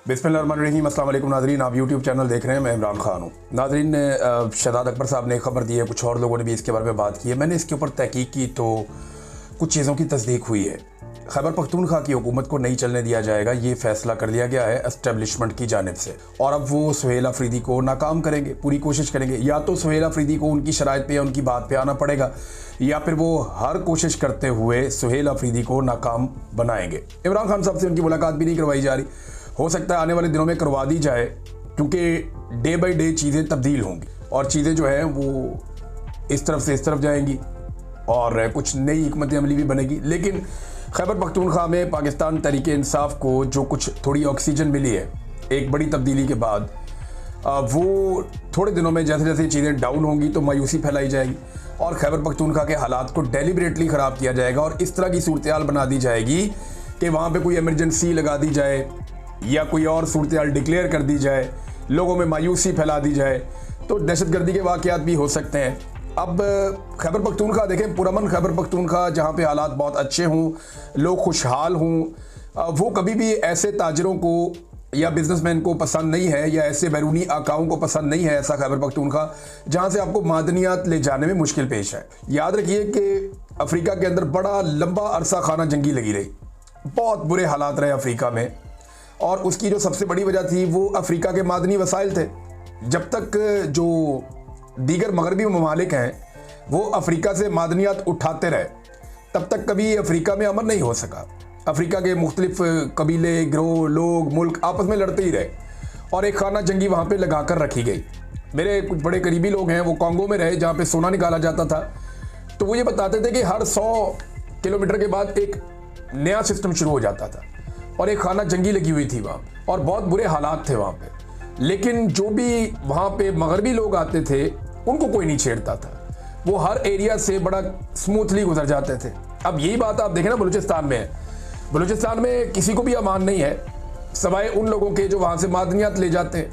बिस्मिल्लाहिर्रहमानिर्रहीम। अस्सलाम वालेकुम नाज़रीन, आप यूट्यूब चैनल देख रहे हैं। मैं इमरान खान हूँ। नाज़रीन, शहजाद अकबर साहब ने खबर दी है, कुछ और लोगों ने भी इसके बारे में बात की है। मैंने इसके ऊपर तहकीक की तो कुछ चीज़ों की तस्दीक हुई है। खैबर पख्तूनख्वा की हुकूमत को नहीं चलने दिया जाएगा, ये फैसला कर लिया गया है एस्टेब्लिशमेंट की जानिब से। और अब वो सुहेल अफरीदी को नाकाम करेंगे, पूरी कोशिश करेंगे। या तो सुहेल अफरीदी को उनकी शराइत पे या उनकी बात पे आना पड़ेगा, या फिर वो हर कोशिश करते हुए सुहेल अफरीदी को नाकाम बनाएंगे। इमरान खान साहब से उनकी मुलाकात भी नहीं करवाई जा रही। हो सकता है आने वाले दिनों में करवा दी जाए, क्योंकि डे बाई डे चीज़ें तब्दील होंगी और चीज़ें जो है वो इस तरफ से इस तरफ जाएंगी और कुछ नई हिकमत अमली भी बनेगी। लेकिन खैबर पख्तूनख्वा में पाकिस्तान तहरीक-ए-इंसाफ को जो कुछ थोड़ी ऑक्सीजन मिली है एक बड़ी तब्दीली के बाद, वो थोड़े दिनों में जैसे जैसे चीज़ें डाउन होंगी तो मायूसी फैलाई जाएगी और खैबर पख्तूनख्वा के हालात को डेलिबरेटली ख़राब किया जाएगा और इस तरह की सूरत-ए-हाल बना दी जाएगी कि वहाँ पे कोई इमरजेंसी लगा दी जाए या कोई और सूरत-ए-हाल डिक्लेयर कर दी जाए, लोगों में मायूसी फैला दी जाए, तो दहशतगर्दी के वाक़यात भी हो सकते हैं। अब खैबर पख्तूनख्वा देखें, पुरअमन खैबर पख्तूनख्वा, जहाँ पे हालात बहुत अच्छे हों, लोग खुशहाल हों, वो कभी भी ऐसे ताजरों को या बिजनेसमैन को पसंद नहीं है या ऐसे बैरूनी आकाओं को पसंद नहीं है ऐसा खैबर पख्तूनख्वा जहाँ से आपको मादनियात ले जाने में मुश्किल पेश है। याद रखिए कि अफ्रीका के अंदर बड़ा लंबा अरसा खाना जंगी लगी रही, बहुत बुरे हालात रहे अफ्रीका में, और उसकी जो सबसे बड़ी वजह थी वो अफ्रीका के मादनी वसाइल थे। जब तक जो दीगर मगरबी ममालिक हैं वो अफ्रीका से मादनियात उठाते रहे, तब तक कभी अफ्रीका में अमन नहीं हो सका। अफ्रीका के मुख्तलिफ कबीले, गिरोह, लोग, मुल्क आपस में लड़ते ही रहे और एक खाना जंगी वहाँ पे लगा कर रखी गई। मेरे कुछ बड़े करीबी लोग हैं, वो कॉन्गो में रहे जहाँ पे सोना निकाला जाता था, तो वो ये बताते थे कि हर 100 किलोमीटर के बाद एक नया सिस्टम शुरू हो जाता था और एक खाना जंगी लगी हुई थी वहाँ और बहुत बुरे हालात थे वहाँ पे। लेकिन जो भी वहाँ पे मगरबी लोग आते थे उनको कोई नहीं छेड़ता था, वो हर एरिया से बड़ा स्मूथली गुजर जाते थे। अब यही बात आप देखें ना, बलूचिस्तान में है। बलूचिस्तान में किसी को भी अमान नहीं है सवाए उन लोगों के जो वहाँ से मादनियात ले जाते हैं,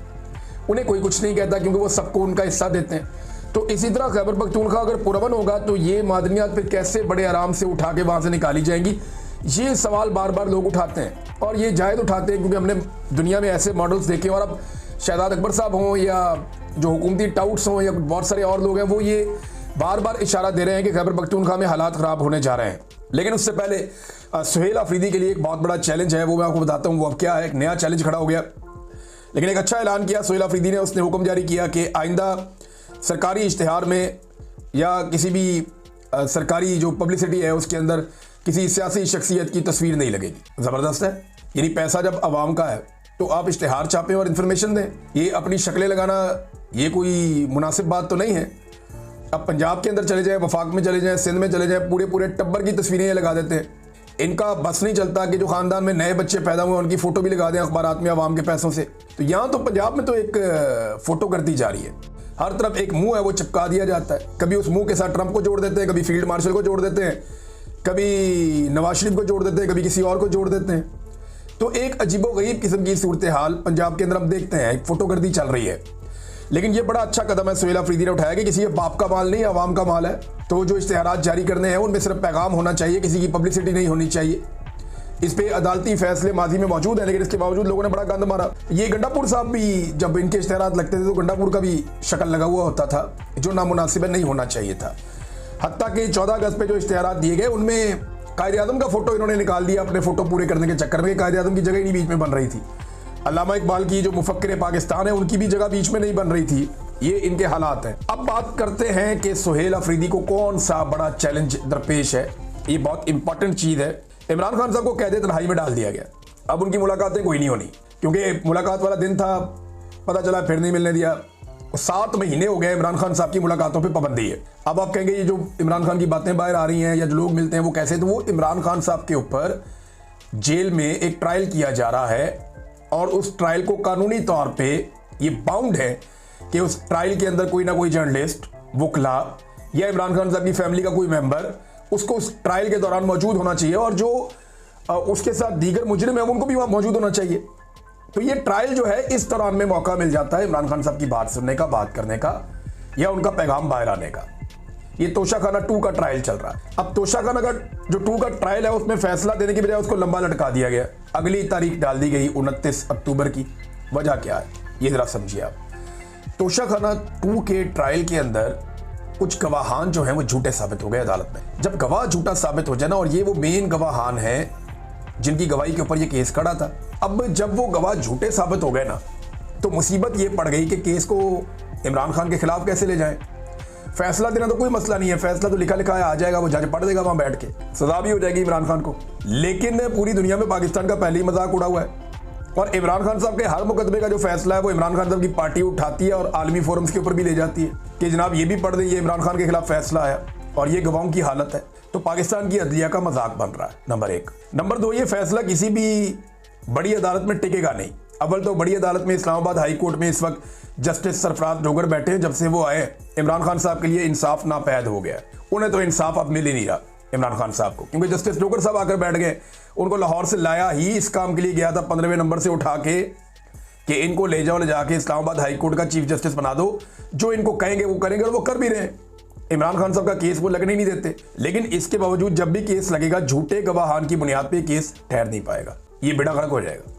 उन्हें कोई कुछ नहीं कहता क्योंकि वो सबको उनका हिस्सा देते हैं। तो इसी तरह खैबर पख्तूनख्वा अगर पुरअमन होगा तो ये मादनियात फिर कैसे बड़े आराम से उठा के वहाँ से निकाली जाएंगी, ये सवाल बार बार लोग उठाते हैं और ये जायज़ उठाते हैं क्योंकि हमने दुनिया में ऐसे मॉडल्स देखे। और अब शहजाद अकबर साहब हों या जो हुकूमती टाउट्स हों या बहुत सारे और लोग हैं, वो ये बार बार इशारा दे रहे हैं कि खैबर पख्तूनख्वा में हालात ख़राब होने जा रहे हैं। लेकिन उससे पहले सुहेल अफरीदी के लिए एक बहुत बड़ा चैलेंज है, वो मैं आपको बताता हूँ वो अब क्या है। एक नया चैलेंज खड़ा हो गया, लेकिन एक अच्छा ऐलान किया सुहेल अफरीदी ने। उसने हुक्म जारी किया कि आइंदा सरकारी इश्तिहार में या किसी भी सरकारी जो पब्लिसिटी है उसके अंदर किसी सियासी शख्सियत की तस्वीर नहीं लगेगी। ज़बरदस्त है, यानी पैसा जब आवाम का है तो आप इश्तिहार छापें और इन्फॉर्मेशन दें। ये अपनी शक्लें लगाना ये कोई मुनासिब बात तो नहीं है। अब पंजाब के अंदर चले जाएं, वफाक में चले जाएं, सिंध में चले जाएं, पूरे पूरे टब्बर की तस्वीरें ये लगा देते हैं। इनका बस नहीं चलता कि जो ख़ानदान में नए बच्चे पैदा हुए उनकी फ़ोटो भी लगा दें अखबारात में आवाम के पैसों से। तो यहाँ तो पंजाब में तो एक फ़ोटो कर दी जा रही है, हर तरफ एक मुँह है वो चिपका दिया जाता है। कभी उस मुँह के साथ ट्रंप को जोड़ देते हैं, कभी फील्ड मार्शल को जोड़ देते हैं, कभी नवाज शरीफ को जोड़ देते हैं, कभी किसी और को जोड़ देते हैं। तो एक अजीबोगरीब किस्म की सूरत हाल पंजाब के अंदर हम देखते हैं, एक फोटोगर्दी चल रही है। लेकिन ये बड़ा अच्छा कदम है सुहेल अफरीदी ने उठाया कि किसी के बाप का माल नहीं, आवाम का माल है। तो जो इश्तिहारात जारी करने हैं उनमें सिर्फ पैगाम होना चाहिए, किसी की पब्लिसिटी नहीं होनी चाहिए। इस पे अदालती फैसले माजी में मौजूद हैं, लेकिन इसके बावजूद लोगों ने बड़ा गंद मारा। ये गंडापुर साहब भी जब इनके इश्तिहारात लगते थे तो गंडापुर का भी शक्ल लगा हुआ होता था, जो नामुनासिब नहीं होना चाहिए था। हत्ता कि 14 अगस्त पे जो इश्तिहारात दिए गए उनमें कायद-ए-आज़म का फोटो इन्होंने निकाल दिया अपने फोटो पूरे करने के चक्कर में। कायद-ए-आज़म की जगह ही नहीं बीच में बन रही थी। अल्लामा इकबाल की जो मुफक्किर पाकिस्तान है उनकी भी जगह बीच में नहीं बन रही थी। ये इनके हालात हैं। अब बात करते हैं कि सुहेल अफरीदी को कौन सा बड़ा चैलेंज दरपेश है। ये बहुत इंपॉर्टेंट चीज़ है। इमरान खान साहब को कैद तन्हाई में डाल दिया गया। अब उनकी मुलाकातें कोई नहीं होनी, क्योंकि मुलाकात वाला दिन था, पता चला फिर नहीं मिलने दिया। 7 महीने हो गए इमरान खान साहब की मुलाकातों पे पाबंदी है। अब आप कहेंगे ये जो इमरान खान की बातें बाहर आ रही हैं या जो लोग मिलते हैं वो कैसे, तो वो इमरान खान साहब के ऊपर जेल में एक ट्रायल किया जा रहा है और उस ट्रायल को कानूनी तौर पे ये बाउंड है कि उस ट्रायल के अंदर कोई ना कोई जर्नलिस्ट, वकला या इमरान खान साहब की फैमिली का कोई मेंबर उसको उस ट्रायल के दौरान मौजूद होना चाहिए और जो उसके साथ दीगर मुजरिम है उनको भी वहाँ मौजूद होना चाहिए। तो ये ट्रायल जो है इस दौरान में मौका मिल जाता है इमरान खान साहब की बात सुनने का, बात करने का या उनका पैगाम बाहर आने का। ये तोशाखाना 2 का ट्रायल चल रहा है। अब तोशाखाना का जो 2 का ट्रायल है उसमें फैसला देने की बजाय उसको लंबा लटका दिया गया, अगली तारीख डाल दी गई 29 अक्टूबर की। वजह क्या है ये जरा समझिए आप। तोशाखाना 2 के ट्रायल के अंदर कुछ गवाहान जो हैं वो झूठे साबित हो गए अदालत में। जब गवाह झूठा साबित हो जाए ना, और ये वो मेन गवाहान हैं जिनकी गवाही के ऊपर ये केस खड़ा था, अब जब वो गवाह झूठे साबित हो गए ना, तो मुसीबत ये पड़ गई कि केस को इमरान खान के खिलाफ कैसे ले जाएं। फैसला देना तो कोई मसला नहीं है, फैसला तो लिखा लिखा है, आ जाएगा, वो जज पढ़ देगा वहां बैठ के, सजा भी हो जाएगी इमरान खान को। लेकिन पूरी दुनिया में पाकिस्तान का पहले ही मजाक उड़ा हुआ है, और इमरान खान साहब के हर मुकदमे का जो फैसला है वो इमरान खान साहब की पार्टी उठाती है और आलमी फोरम्स के ऊपर भी ले जाती है कि जनाब ये भी पढ़ दें, ये इमरान खान के खिलाफ फैसला आया और ये गवाहों की हालत है। तो पाकिस्तान की अदलिया का मजाक बन रहा है, नंबर 1। नंबर 2, ये फैसला किसी भी बड़ी अदालत में टिकेगा नहीं। अव्वल तो बड़ी अदालत में इस्लामाबाद हाई कोर्ट में इस वक्त जस्टिस सरफराज डोगर बैठे हैं। जब से वो आए इमरान खान साहब के लिए इंसाफ नापैद हो गया, उन्हें तो इंसाफ अब मिल ही नहीं रहा इमरान खान साहब को, क्योंकि जस्टिस डोगर साहब आकर बैठ गए। उनको लाहौर से लाया ही इस काम के लिए गया था 15वें नंबर से उठा के कि इनको ले जाओ, ले जाके इस्लामाबाद हाई कोर्ट का चीफ जस्टिस बना दो, जो इनको कहेंगे वो करेंगे, और वो कर भी रहे हैं। इमरान खान साहब का केस वो लगने ही नहीं देते, लेकिन इसके बावजूद जब भी केस लगेगा झूठे गवाहान की बुनियाद पे केस ठहर नहीं पाएगा, ये बेड़ा गर्क हो जाएगा।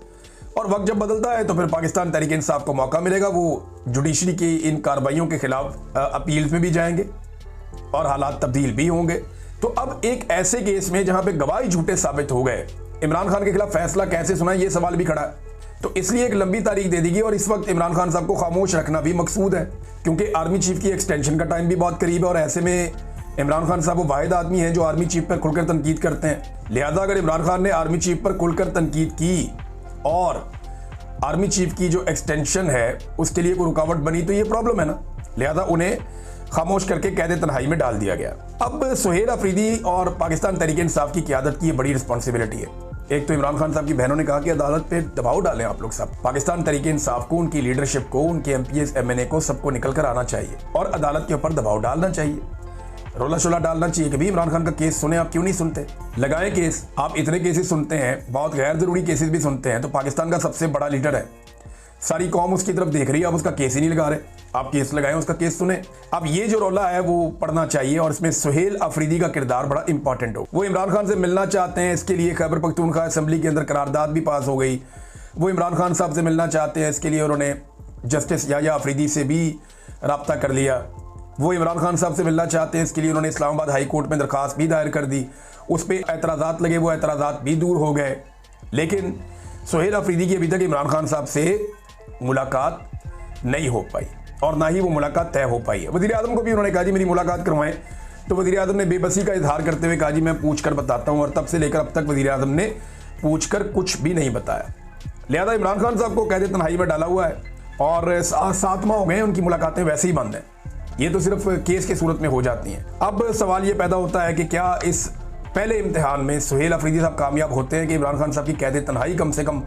और वक्त जब बदलता है तो फिर पाकिस्तान तहरीक इंसाफ को मौका मिलेगा, वो जुडिशरी की इन कार्रवाइयों के खिलाफ अपील्स में भी जाएंगे और हालात तब्दील भी होंगे। तो अब एक ऐसे केस में जहां पे गवाही झूठे साबित हो गए, इमरान खान के खिलाफ फैसला कैसे सुनाए, ये सवाल भी खड़ा है। तो इसलिए एक लंबी तारीख दे दी गई, और इस वक्त इमरान खान साहब को खामोश रखना भी मकसूद है, क्योंकि आर्मी चीफ की एक्सटेंशन का टाइम भी बहुत करीब है। और ऐसे में इमरान खान साहब वो वाहिद आदमी हैं जो आर्मी चीफ पर खुलकर तनकीद करते हैं। लिहाजा अगर इमरान खान ने आर्मी चीफ पर खुलकर तनकीद की और आर्मी चीफ की जो एक्सटेंशन है उसके लिए कोई रुकावट बनी, तो ये प्रॉब्लम है ना। लिहाजा उन्हें खामोश करके कैद तन्हाई में डाल दिया गया। अब सुहेल अफरीदी और पाकिस्तान तहरीक इंसाफ की क़यादत की ये बड़ी रिस्पॉन्सिबिलिटी है। एक तो इमरान खान साहब की बहनों ने कहा कि अदालत पे दबाव डालें आप लोग सब, पाकिस्तान तहरीक इंसाफ को, उनकी लीडरशिप को, उनके MPs MNA को, सबको निकल कर आना चाहिए और अदालत के ऊपर दबाव डालना चाहिए, रोला शोला डालना चाहिए कि भाई इमरान खान का केस सुने, आप क्यों नहीं सुनते, लगाएं केस। आप इतने केसेस सुनते हैं, बहुत गैर जरूरी केसेस भी सुनते हैं, तो पाकिस्तान का सबसे बड़ा लीडर है, सारी कौम उसकी तरफ देख रही है, आप उसका केस ही नहीं लगा रहे, आप केस लगाएं, उसका केस सुने। अब ये जो रोला है वो पढ़ना चाहिए, और इसमें सुहेल अफरीदी का किरदार बड़ा इंपॉर्टेंट हो। वो इमरान खान से मिलना चाहते हैं, इसके लिए खैबर पख्तूनख्वा असेंबली के अंदर करारदाद भी पास हो गई। वो इमरान खान साहब से मिलना चाहते हैं, इसके लिए उन्होंने जस्टिस याया अफरीदी से भी रब्ता कर लिया। वो इमरान खान साहब से मिलना चाहते हैं, इसके लिए उन्होंने इस्लामाबाद हाई कोर्ट में दरख्वास्त भी दायर कर दी, उस पर एतराज़ात लगे, वो एतराज़ात भी दूर हो गए। लेकिन सुहेल अफरीदी की अभी तक इमरान खान साहब से मुलाकात नहीं हो पाई, और ना ही वो मुलाकात तय हो पाई है। वज़ीर आज़म को भी उन्होंने कहा जी मेरी मुलाकात करवाएं, तो वज़ीर आज़म ने बेबसी का इजहार करते हुए कहा जी मैं पूछ कर बताता हूँ, और तब से लेकर अब तक वज़ीर आज़म ने पूछ कर कुछ भी नहीं बताया। लिहाजा इमरान खान साहब को कैद तन्हाई में डाला हुआ है, और 7 माह हो गए उनकी मुलाकातें वैसे ही बंद हैं। ये तो सिर्फ केस की सूरत में हो जाती हैं। अब सवाल ये पैदा होता है कि क्या इस पहले इम्तिहान में सुहेल अफरीदी साहब कामयाब होते हैं कि इमरान खान साहब की कैद तन्हाई कम से कम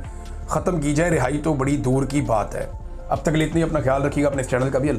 ख़त्म की जाए। रिहाई तो बड़ी दूर की बात है। अब तक के लिए इतनी, अपना ख्याल रखिएगा, अपने इस चैनल का भी।